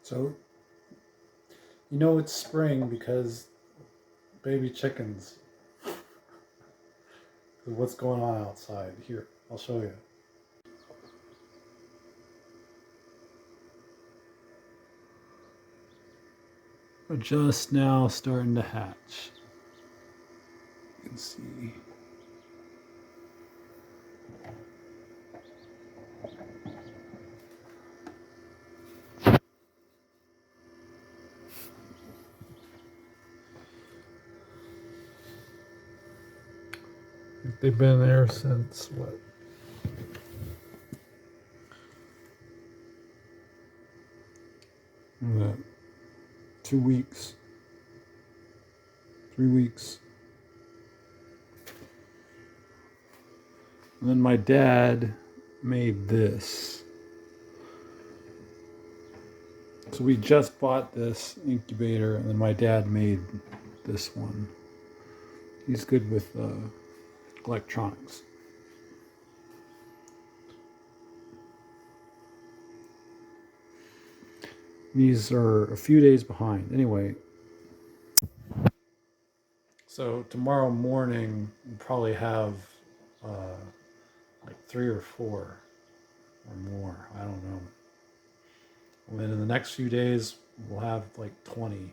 So, you know it's spring because baby chickens. What's going on outside? Here, I'll show you. They're just now starting to hatch. You can see. They've been there since what? That 2 weeks, 3 weeks. And then my dad made this. So we just bought this incubator, and then my dad made this one. He's good with electronics. These are a few days behind. Anyway, so tomorrow morning we'll probably have like 3 or 4 or more. I don't know. And then in the next few days we'll have like 20.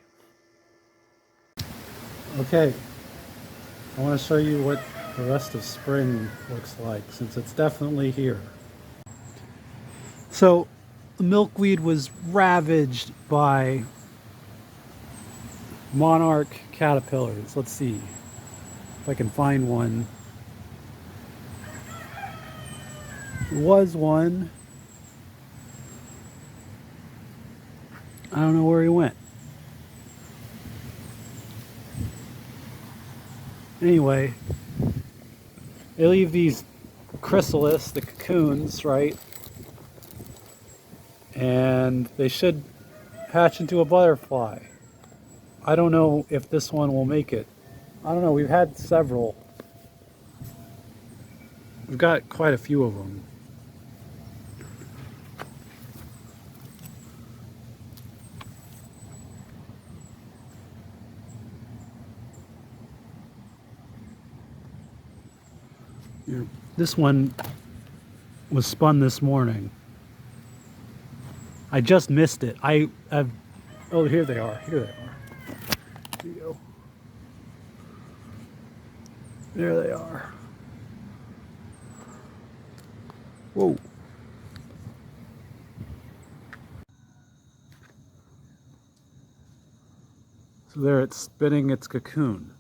Okay, I want to show you what the rest of spring looks like since it's definitely here. So the milkweed was ravaged by monarch caterpillars. Let's see if I can find one. There was one. I don't know where he went. Anyway, they leave these chrysalis, the cocoons, right? And they should hatch into a butterfly. I don't know if this one will make it. I don't know, we've had several. We've got quite a few of them. This one was spun this morning. I just missed it. Oh, here they are. Here they are. Here you go. There they are. Whoa. So there it's spinning its cocoon.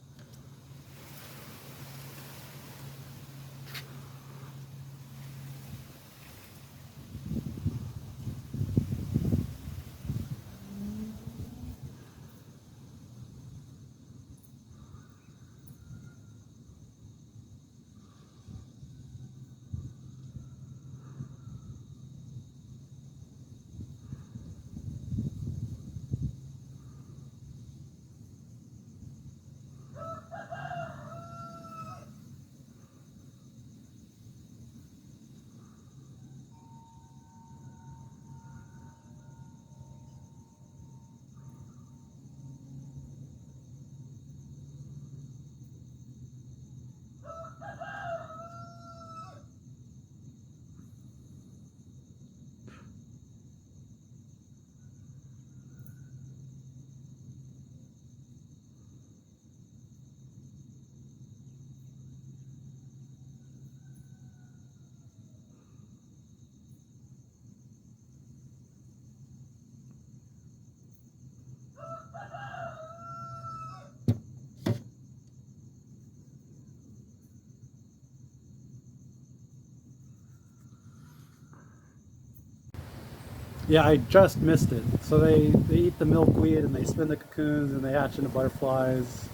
Yeah, I just missed it. So they eat the milkweed and they spin the cocoons and they hatch into butterflies.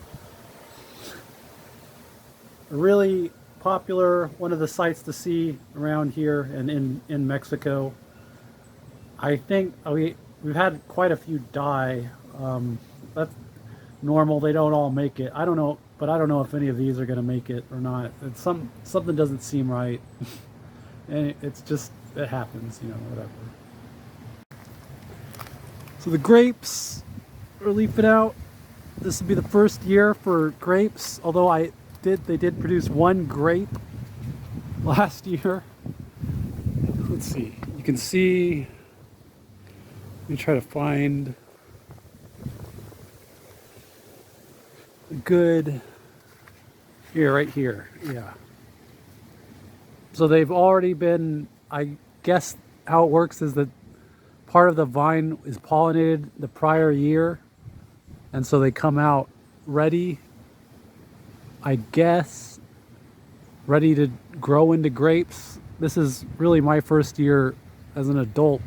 A really popular, one of the sights to see around here and in Mexico. I think we've had quite a few die. That's normal. They don't all make it. I don't know, but I don't know if any of these are going to make it or not. It's something doesn't seem right, and it's just it happens, you know, whatever. So the grapes are leafing out. This will be the first year for grapes, although they did produce one grape last year. Let's see. You can see, let me try to find a good, here, right here, yeah. So they've already been, I guess how it works is that part of the vine is pollinated the prior year, and so they come out ready, I guess, ready to grow into grapes. This is really my first year as an adult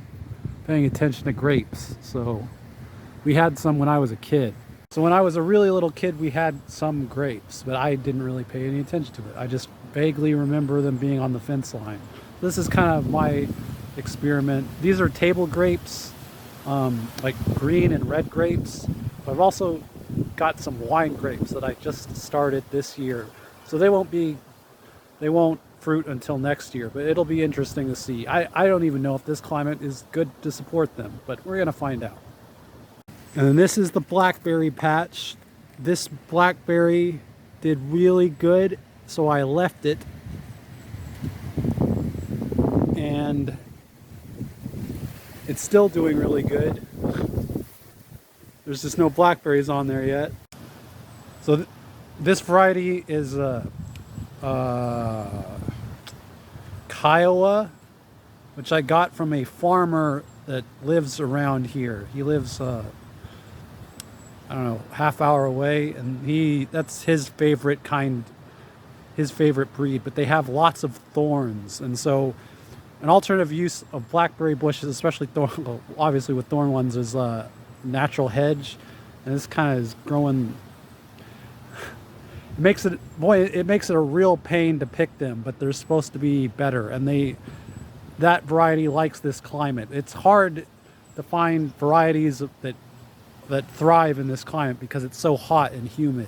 paying attention to grapes. So we had some when I was a kid. So when I was a really little kid, we had some grapes, but I didn't really pay any attention to it. I just vaguely remember them being on the fence line. This is kind of my experiment. These are table grapes, like green and red grapes. But I've also got some wine grapes that I just started this year. So they won't fruit until next year, but it'll be interesting to see. I don't even know if this climate is good to support them, but we're gonna find out. And then this is the blackberry patch. This blackberry did really good, so I left it. And it's still doing really good. There's just no blackberries on there yet. So this variety is Kiowa, which I got from a farmer that lives around here. He lives I don't know, half-hour away, and that's his favorite kind, his favorite breed, but they have lots of thorns. And so an alternative use of blackberry bushes, especially thorn, obviously with thorn ones, is natural hedge. And this kind of is growing. It makes it a real pain to pick them, but they're supposed to be better, and that variety likes this climate. It's hard to find varieties that thrive in this climate because it's so hot and humid.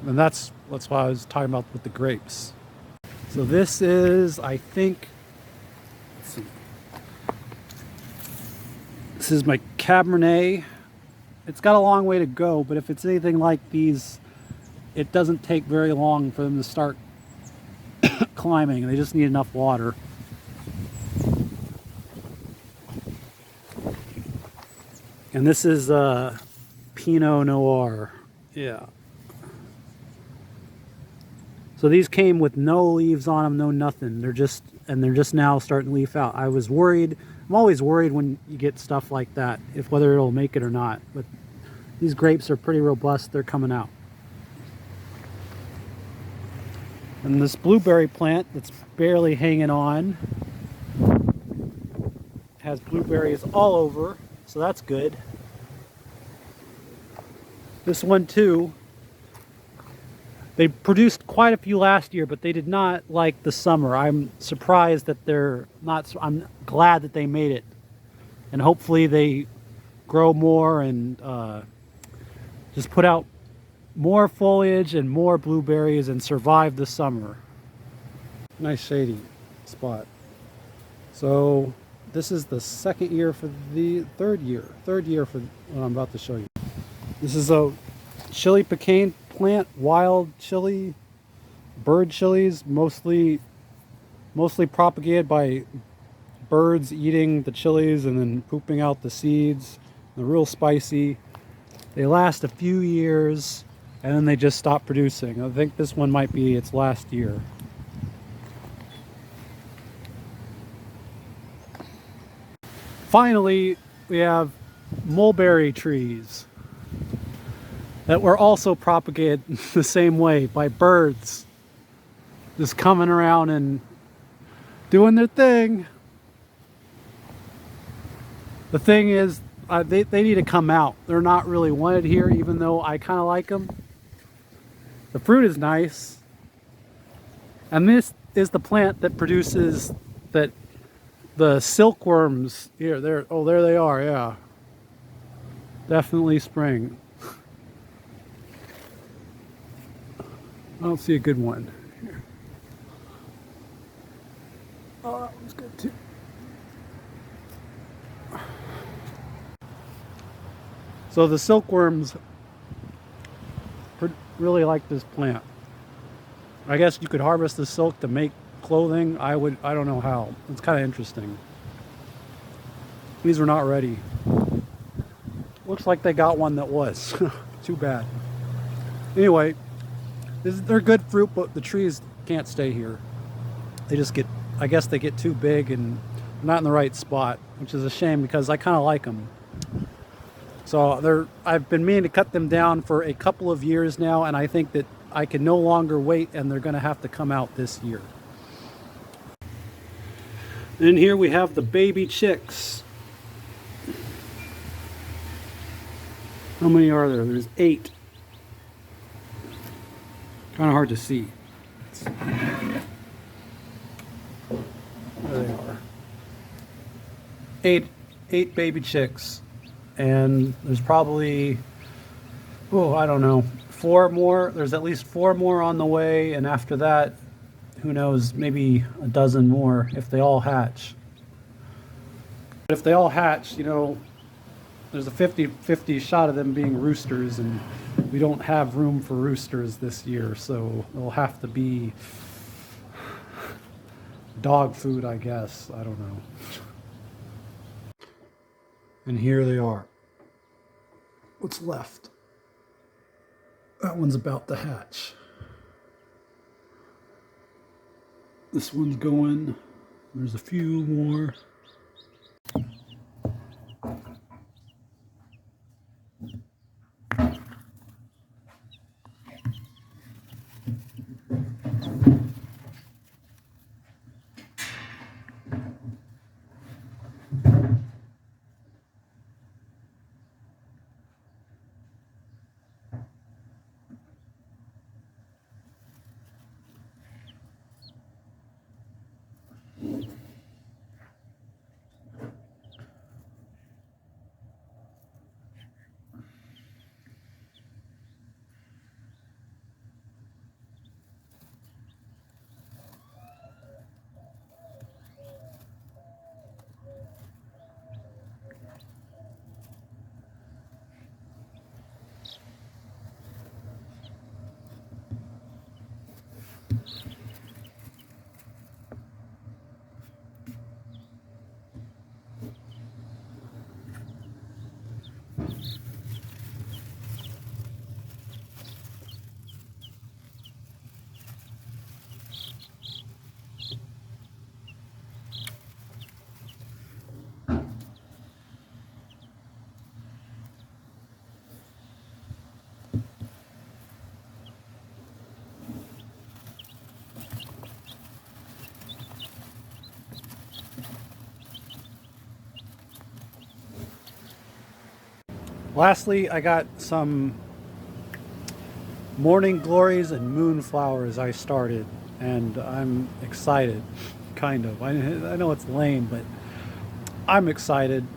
And that's what I was talking about with the grapes. So this is, I think, let's see. This is my Cabernet. It's got a long way to go, but if it's anything like these, it doesn't take very long for them to start climbing. They just need enough water. And this is Pinot Noir. Yeah. So these came with no leaves on them, no nothing. They're just now starting to leaf out. I was worried. I'm always worried when you get stuff like that, whether it'll make it or not. But these grapes are pretty robust. They're coming out. And this blueberry plant that's barely hanging on has blueberries all over, so that's good. This one too, they produced quite a few last year, but they did not like the summer. I'm surprised that they're not. I'm glad that they made it, and hopefully they grow more and just put out more foliage and more blueberries and survive the summer. Nice shady spot. So this is the third year for what I'm about to show you. This is a chili pecan plant, wild chili, bird chilies, mostly propagated by birds eating the chilies and then pooping out the seeds. They're real spicy. They last a few years and then they just stop producing. I think this one might be its last year. Finally, we have mulberry trees that were also propagated the same way by birds, just coming around and doing their thing. The thing is, they need to come out. They're not really wanted here, even though I kind of like them. The fruit is nice. And this is the plant that produces the silkworms. Here, there they are, yeah. Definitely spring. I don't see a good one. Here. Oh, that one's good too. So the silkworms really like this plant. I guess you could harvest the silk to make clothing. I don't know how. It's kind of interesting. These are not ready. Looks like they got one that was. Too bad. Anyway, they're good fruit, but the trees can't stay here. They just get, I guess they get too big and not in the right spot, which is a shame because I kind of like them. So I've been meaning to cut them down for a couple of years now, and I think that I can no longer wait, and they're going to have to come out this year. And here we have the baby chicks. How many are there? There's 8. Kind of hard to see. There they are. 8 baby chicks. And there's probably, I don't know, 4 more. There's at least 4 more on the way, and after that, who knows, maybe a dozen more if they all hatch. But if they all hatch, you know, there's a 50-50 shot of them being roosters, and we don't have room for roosters this year, so it'll have to be dog food, I guess. I don't know. And here they are. What's left? That one's about to hatch. This one's going. There's a few more. Lastly, I got some morning glories and moonflowers I started, and I'm excited, kind of. I know it's lame, but I'm excited.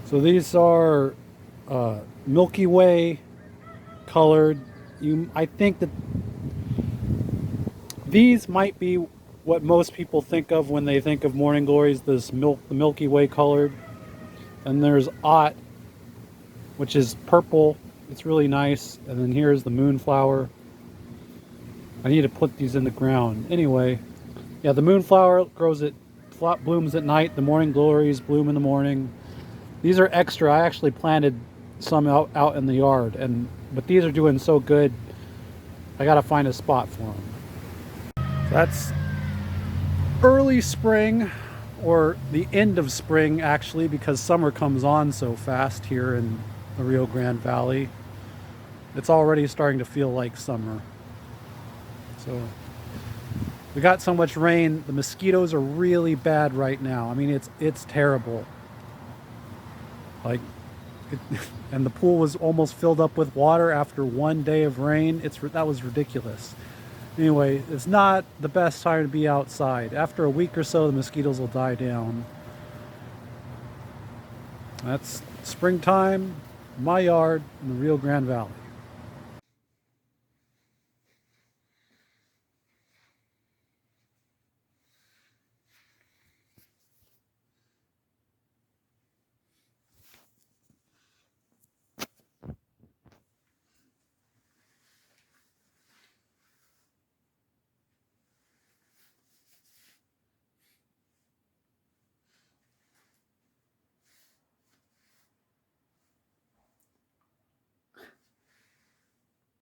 So these are Milky Way colored. I think that these might be what most people think of when they think of morning glories, the Milky Way colored. And there's Ott, which is purple. It's really nice. And then here's the moonflower. I need to put these in the ground. Anyway, yeah, the moonflower blooms at night. The morning glories bloom in the morning. These are extra. I actually planted some out in the yard, but these are doing so good. I gotta find a spot for them. That's early spring, or the end of spring actually, because summer comes on so fast here in the Rio Grande Valley. It's already starting to feel like summer. So we got so much rain. The mosquitoes are really bad right now. I mean, it's terrible. And the pool was almost filled up with water after one day of rain. That was ridiculous. Anyway, it's not the best time to be outside. After a week or so, the mosquitoes will die down. That's springtime, my yard in the Rio Grande Valley.